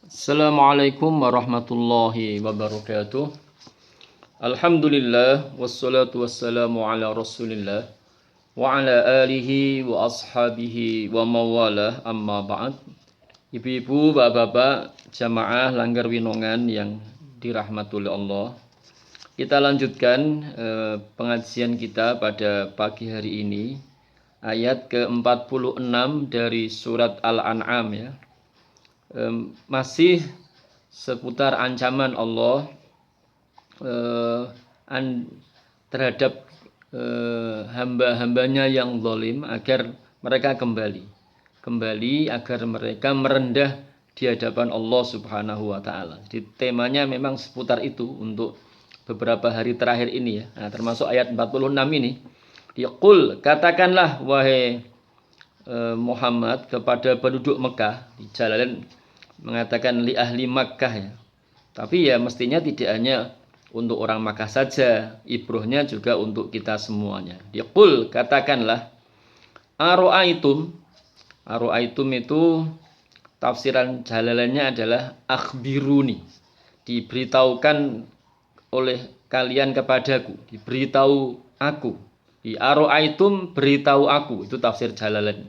Assalamualaikum warahmatullahi wabarakatuh. Alhamdulillah wassalatu wassalamu ala Rasulillah wa ala alihi wa ashabihi wa mawalah amma ba'd. Ibu-ibu, bapak-bapak, jamaah Langgar Winongan yang dirahmati oleh Allah. Kita lanjutkan pengajian kita pada pagi hari ini, ayat ke-46 dari surat Al-An'am ya. Masih seputar ancaman Allah terhadap hamba-hambanya yang zalim agar mereka kembali agar mereka merendah di hadapan Allah Subhanahu wa taala. Jadi temanya memang seputar itu untuk beberapa hari terakhir ini ya. Nah, termasuk ayat 46 ini. Qul, katakanlah wahai Muhammad kepada penduduk Mekah, di Jalalain mengatakan li ahli Makkah ya. Tapi ya mestinya tidak hanya untuk orang Makkah saja, ibrohnya juga untuk kita semuanya. Qul, katakanlah aro'aitum itu tafsiran Jalalainnya adalah akhbiruni, diberitahukan oleh kalian kepadaku, diberitahu aku. Di aro'aitum, beritahu aku, itu tafsir Jalalain.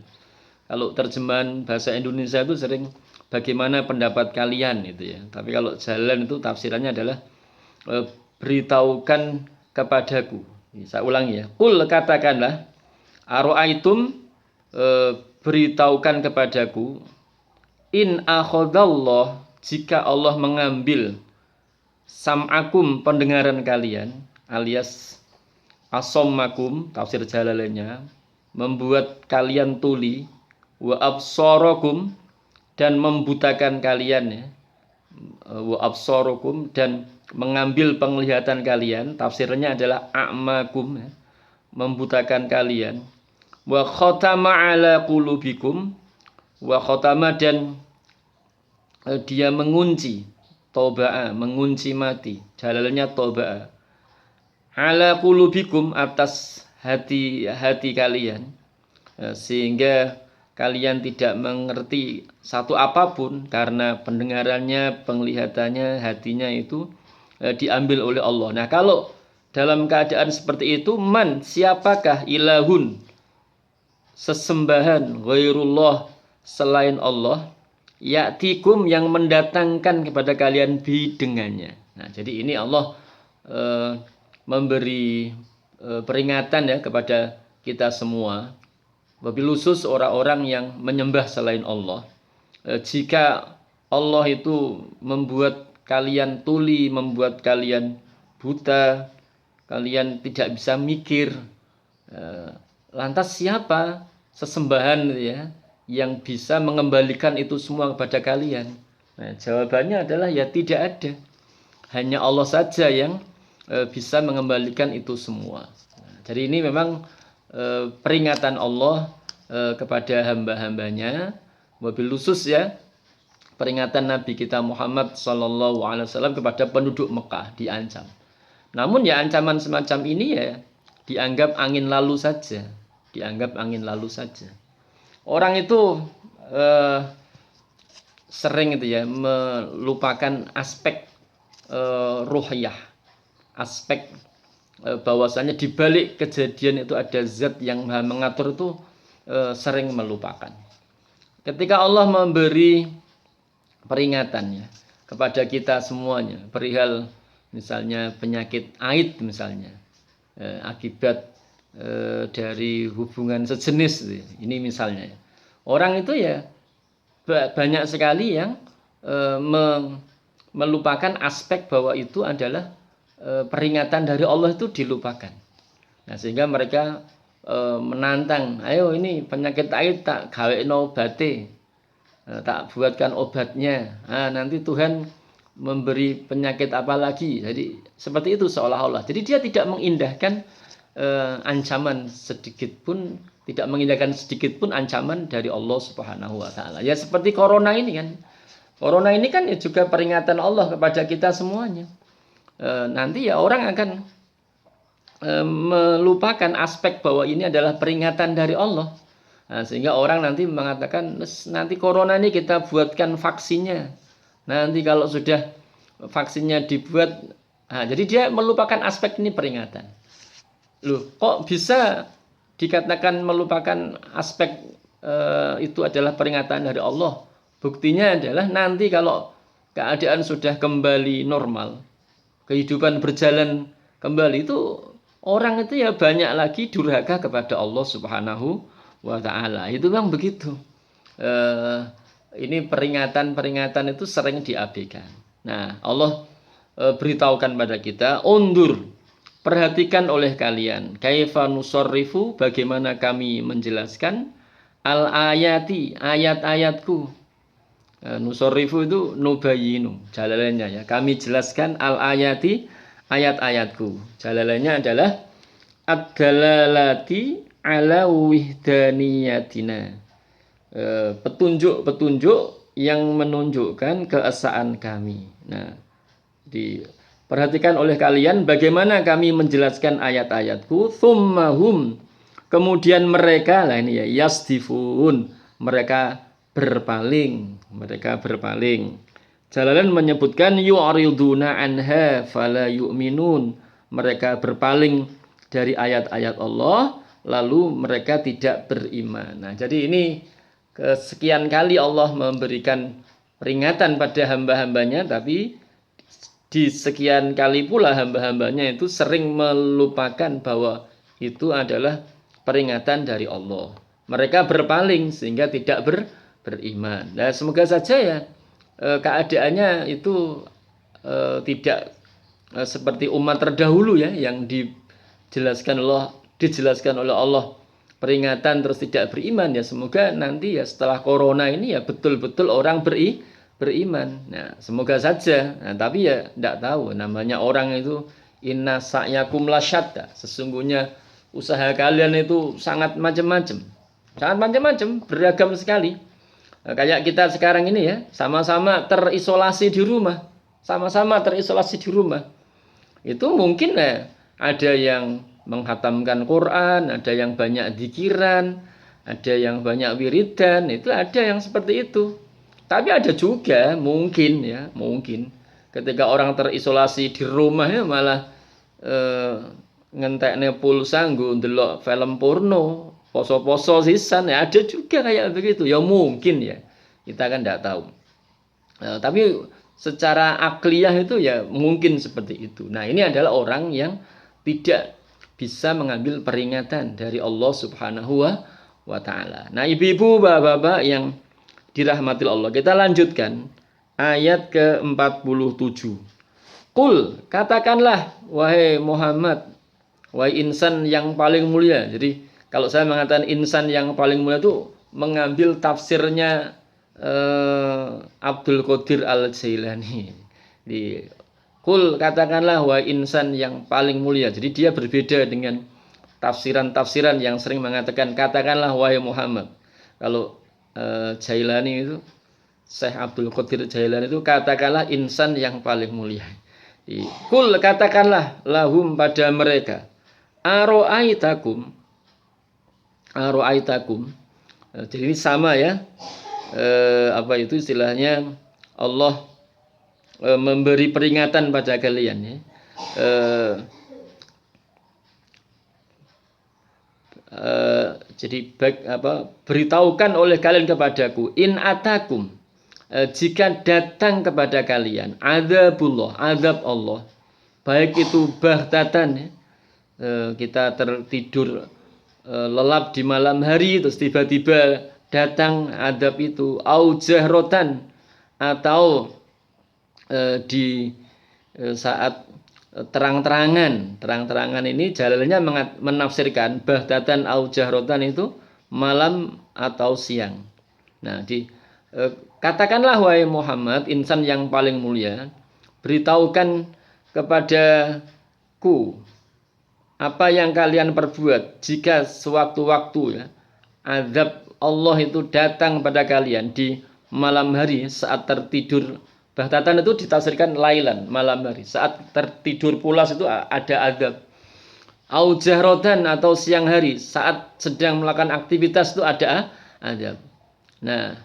Kalau terjemahan bahasa Indonesia itu sering bagaimana pendapat kalian itu ya. Tapi kalau Jalalain itu tafsirannya adalah beritahukan kepadaku. Saya ulangi ya. Qul, katakanlah aro'aitum, beritahukan kepadaku, in akhadallah, jika Allah mengambil sam'akum, pendengaran kalian, alias asommakum, tafsir Jalalainnya, membuat kalian tuli, wa absarakum, dan membutakan kalian ya, wa absarakum, dan mengambil penglihatan kalian, tafsirnya adalah a'makum ya, membutakan kalian, wa khatama ala qulubikum, wa khatama, dan dia mengunci, toba'a, mengunci mati, Jalalainnya toba'a, ala qulubikum, atas hati kalian, sehingga kalian tidak mengerti satu apapun karena pendengarannya, penglihatannya, hatinya itu diambil oleh Allah. Nah, kalau dalam keadaan seperti itu, man, siapakah ilahun, sesembahan, ghairullah, selain Allah, ya'tikum, yang mendatangkan kepada kalian bi, dengannya. Nah, jadi ini Allah memberi peringatan ya kepada kita semua, wabil khusus orang-orang yang menyembah selain Allah. Jika Allah itu membuat kalian tuli, membuat kalian buta, kalian tidak bisa mikir, lantas siapa sesembahan ya yang bisa mengembalikan itu semua kepada kalian? Nah, jawabannya adalah ya tidak ada. Hanya Allah saja yang bisa mengembalikan itu semua. Nah, jadi ini memang peringatan Allah kepada hamba-hambanya, wabil khusus ya peringatan Nabi kita Muhammad SAW kepada penduduk Mekah, diancam. Namun ya ancaman semacam ini ya dianggap angin lalu saja, Orang itu sering itu ya melupakan aspek ruhiyah, aspek bahwasanya di balik kejadian itu ada zat yang mengatur, itu sering melupakan. Ketika Allah memberi peringatannya kepada kita semuanya perihal misalnya penyakit haid misalnya, akibat dari hubungan sejenis, ini misalnya orang itu ya banyak sekali yang melupakan aspek bahwa itu adalah peringatan dari Allah, itu dilupakan. Nah, sehingga mereka menantang, ayo ini penyakit haid tak gaweino obate, tak buatkan obatnya. Nah, nanti Tuhan memberi penyakit apa lagi. Jadi seperti itu seolah-olah. Jadi dia tidak mengindahkan ancaman sedikit pun, tidak mengindahkan sedikit pun ancaman dari Allah Subhanahu wa taala. Ya seperti corona ini kan. Corona ini kan juga peringatan Allah kepada kita semuanya. Nanti ya orang akan melupakan aspek bahwa ini adalah peringatan dari Allah. Nah, sehingga orang nanti mengatakan nanti corona ini kita buatkan vaksinnya, Nanti kalau sudah vaksinnya dibuat, nah, jadi dia melupakan aspek ini peringatan. Loh, kok bisa dikatakan melupakan aspek itu adalah peringatan dari Allah? Buktinya adalah nanti kalau keadaan sudah kembali normal, kehidupan berjalan kembali, itu orang itu ya banyak lagi durhaka kepada Allah Subhanahu wa Ta'ala. Itu memang begitu. Ini peringatan-peringatan itu sering diabaikan. Nah, Allah beritahukan pada kita, undur, perhatikan oleh kalian, kaifa nusarrifu, bagaimana kami menjelaskan, al-ayati, ayat-ayatku. Nusarrifu itu nubayinu, jalalannya ya. Kami jelaskan al-ayati, ayat-ayatku. Jalalannya adalah ad-dalalati ala wihdaniyatina. Petunjuk-petunjuk yang menunjukkan keesaan kami. Nah, diperhatikan oleh kalian bagaimana kami menjelaskan ayat-ayatku, thummahum, kemudian mereka, lah ini ya, yasdifun, mereka berpaling. Jalalan menyebutkan yu'riduna anha fala yu'minun, mereka berpaling dari ayat-ayat Allah lalu mereka tidak beriman. Nah, jadi ini kesekian kali Allah memberikan peringatan pada hamba-hambanya, tapi di sekian kali pula hamba-hambanya itu sering melupakan bahwa itu adalah peringatan dari Allah. Mereka berpaling sehingga tidak beriman. Nah, semoga saja ya keadaannya itu tidak seperti umat terdahulu ya, yang dijelaskan oleh Allah peringatan terus tidak beriman. Ya semoga nanti ya setelah corona ini ya betul-betul orang beriman. Nah, semoga saja. Nah, tapi ya tidak tahu, namanya orang itu inna sa'yakum lasyatta. Sesungguhnya usaha kalian itu sangat macam-macam. Beragam sekali. Nah, kayak kita sekarang ini ya, sama-sama terisolasi di rumah. Itu mungkin ya ada yang menghatamkan Quran, ada yang banyak dzikiran, ada yang banyak wiridan, itu ada yang seperti itu. Tapi ada juga mungkin ketika orang terisolasi di rumah ya malah ngentekne pulsa nggo ndelok film porno, poso-poso sisan, ya ada juga kayak begitu. Ya mungkin ya. Kita kan tidak tahu. Tapi secara akliyah itu ya mungkin seperti itu. Nah, ini adalah orang yang tidak bisa mengambil peringatan dari Allah Subhanahu wa Ta'ala. Nah, ibu-ibu, bapak-bapak yang dirahmati Allah, kita lanjutkan ayat ke-47. Qul, katakanlah wahai Muhammad, wahai insan yang paling mulia. Jadi kalau saya mengatakan insan yang paling mulia itu mengambil tafsirnya Abdul Qadir Al-Jailani. Di Qul, katakanlah wahai insan yang paling mulia. Jadi dia berbeda dengan tafsiran-tafsiran yang sering mengatakan katakanlah wahai Muhammad. Kalau Jailani itu, Syekh Abdul Qadir Jailani itu katakanlah insan yang paling mulia. Qul, katakanlah lahum pada mereka, aro'aitakum. Jadi ini sama ya. Apa itu istilahnya, Allah memberi peringatan pada kalian ya. Jadi beritahukan oleh kalian kepadaku, in atakum, jika datang kepada kalian azabullah, azab Allah, baik itu bahtatan ya, kita tertidur lelap di malam hari terus tiba-tiba datang adab itu, au jahrotan, atau di saat terang-terangan ini jalannya menafsirkan bahtatan au jahrotan itu malam atau siang. Nah, katakanlah wahai Muhammad, insan yang paling mulia, beritahukan kepadaku apa yang kalian perbuat jika sewaktu-waktu ya azab Allah itu datang pada kalian di malam hari saat tertidur. Bahtatan itu ditafsirkan lailan, malam hari. Saat tertidur pulas itu ada azab. Au jahrodan, atau siang hari saat sedang melakukan aktivitas itu ada azab. Nah,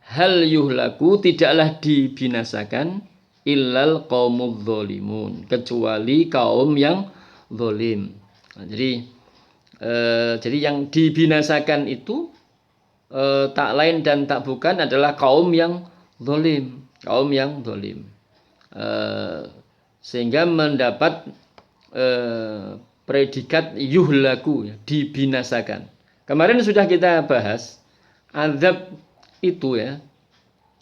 hal yuhlaku, tidaklah dibinasakan illal qaumudz zalimun, kecuali kaum yang zalim. Nah, jadi yang dibinasakan itu tak lain dan tak bukan adalah kaum yang zalim, kaum yang zalim. Sehingga mendapat predikat yuhlaku, ya, dibinasakan. Kemarin sudah kita bahas azab itu, ya,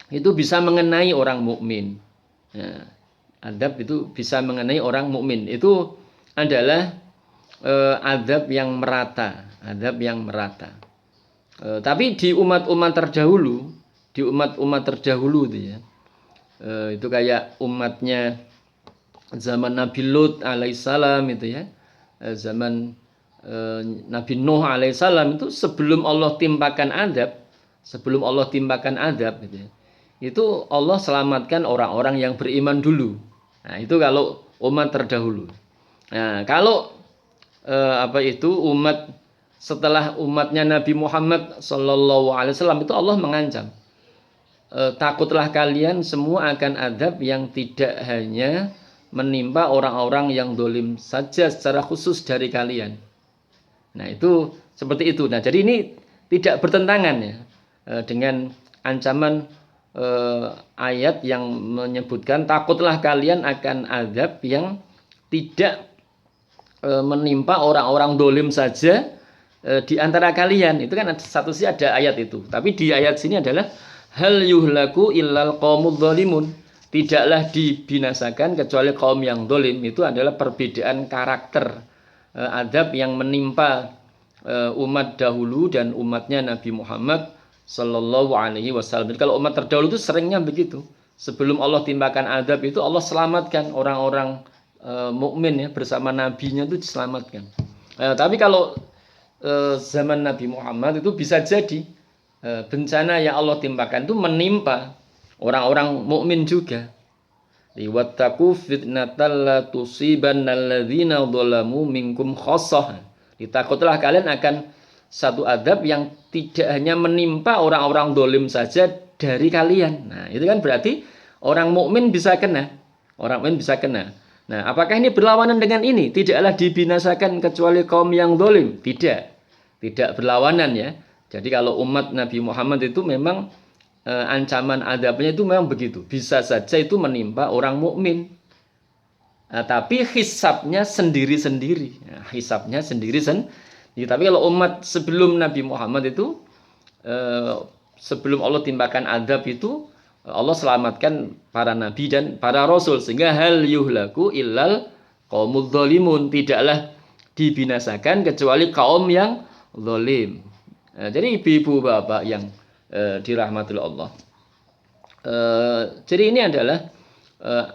itu bisa mengenai orang mukmin. Ya, azab itu bisa mengenai orang mukmin. Itu adalah azab yang merata, azab yang merata. Tapi di umat-umat terdahulu, itu ya, itu kayak umatnya zaman Nabi Lut alaihissalam itu ya, zaman Nabi Nuh alaihissalam itu sebelum Allah timpakan azab gitu ya, itu Allah selamatkan orang-orang yang beriman dulu. Nah, itu kalau umat terdahulu. Nah, kalau umat setelah umatnya Nabi Muhammad sallallahu alaihi wasallam itu Allah mengancam, takutlah kalian semua akan azab yang tidak hanya menimpa orang-orang yang dolim saja secara khusus dari kalian. Nah, itu seperti itu. Nah, jadi ini tidak bertentangan ya dengan ancaman ayat yang menyebutkan takutlah kalian akan azab yang tidak menimpa orang-orang dolim saja di antara kalian. Itu kan satu sisi ada ayat itu, tapi di ayat sini adalah hal yuhlaku illal qaumudz zalimun, tidaklah dibinasakan kecuali kaum yang dolim. Itu adalah perbedaan karakter azab yang menimpa umat dahulu dan umatnya Nabi Muhammad sallallahu alaihi wasallam. Jadi kalau umat terdahulu itu seringnya begitu, sebelum Allah timpakan azab itu Allah selamatkan orang-orang mukmin ya, bersama nabinya itu diselamatkan. Tapi kalau zaman Nabi Muhammad itu bisa jadi bencana yang Allah timpakan itu menimpa orang-orang mukmin juga. Wattaqu fitnatal la tusibannal ladzina dzalamu minkum khassah. Ditakutlah kalian akan satu azab yang tidak hanya menimpa orang-orang dolim saja dari kalian. Nah, itu kan berarti orang mukmin bisa kena. Orang mukmin bisa kena. Nah, apakah ini berlawanan dengan ini? Tidaklah dibinasakan kecuali kaum yang dolim. Tidak berlawanan ya. Jadi kalau umat Nabi Muhammad itu memang ancaman azabnya itu memang begitu. Bisa saja itu menimpa orang mukmin. Tapi hisabnya sendiri-sendiri. Hisabnya sendiri-sendiri. Tapi kalau umat sebelum Nabi Muhammad itu, sebelum Allah timpakan azab itu, Allah selamatkan para nabi dan para rasul, sehingga hal yuhlaku illal qaumudz zalimun, tidaklah dibinasakan kecuali kaum yang zalim. Jadi ibu-ibu bapak yang dirahmati Allah, jadi ini adalah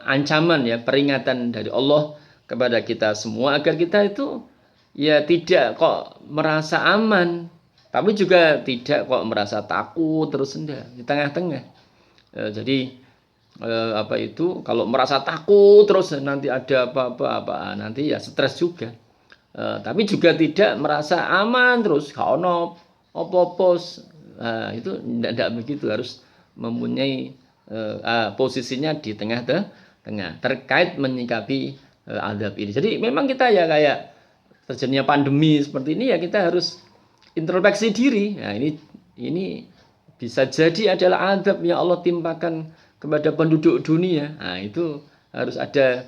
ancaman ya, peringatan dari Allah kepada kita semua agar kita itu ya tidak kok merasa aman, tapi juga tidak kok merasa takut terus, enggak, di tengah-tengah. Jadi kalau merasa takut terus nanti ada apa-apa nanti ya stres juga. Tapi juga tidak merasa aman terus ono opos. Itu tidak begitu, harus mempunyai posisinya di tengah-tengah terkait menyikapi azab ini. Jadi memang kita ya kayak terjadinya pandemi seperti ini ya, kita harus introspeksi diri. Nah, ini bisa jadi adalah azab yang Allah timpakan kepada penduduk dunia. Nah, itu harus ada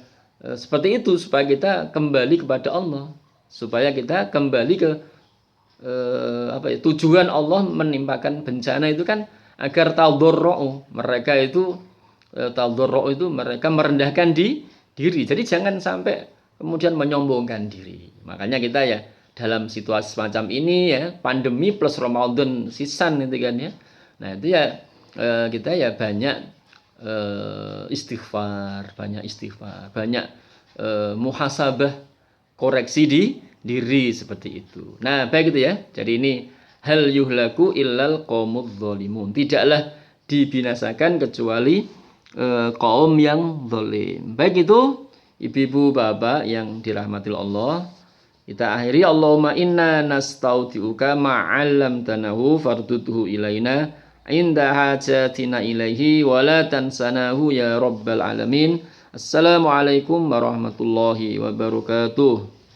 seperti itu supaya kita kembali kepada Allah, supaya kita kembali ke tujuan Allah menimpakan bencana itu kan agar tadarru'u, mereka itu tadarru'u itu mereka merendahkan diri. Jadi jangan sampai kemudian menyombongkan diri. Makanya kita ya dalam situasi semacam ini ya, pandemi plus Ramadan sisan itu kan ya. Nah, itu ya kita ya banyak istighfar, banyak muhasabah, koreksi diri seperti itu. Nah, baik itu ya. Jadi ini hal yuhlaku illal qaumudz zalimun, tidaklah dibinasakan kecuali kaum yang zalim. Baik itu ibu-ibu bapak yang dirahmati Allah, kita akhiri Allahumma inna nastaudiuka ma'allamtanahu fardudhu ilaina inda hajatina ilaihi wa la tansanahu ya rabbal alamin. Assalamualaikum warahmatullahi wabarakatuh.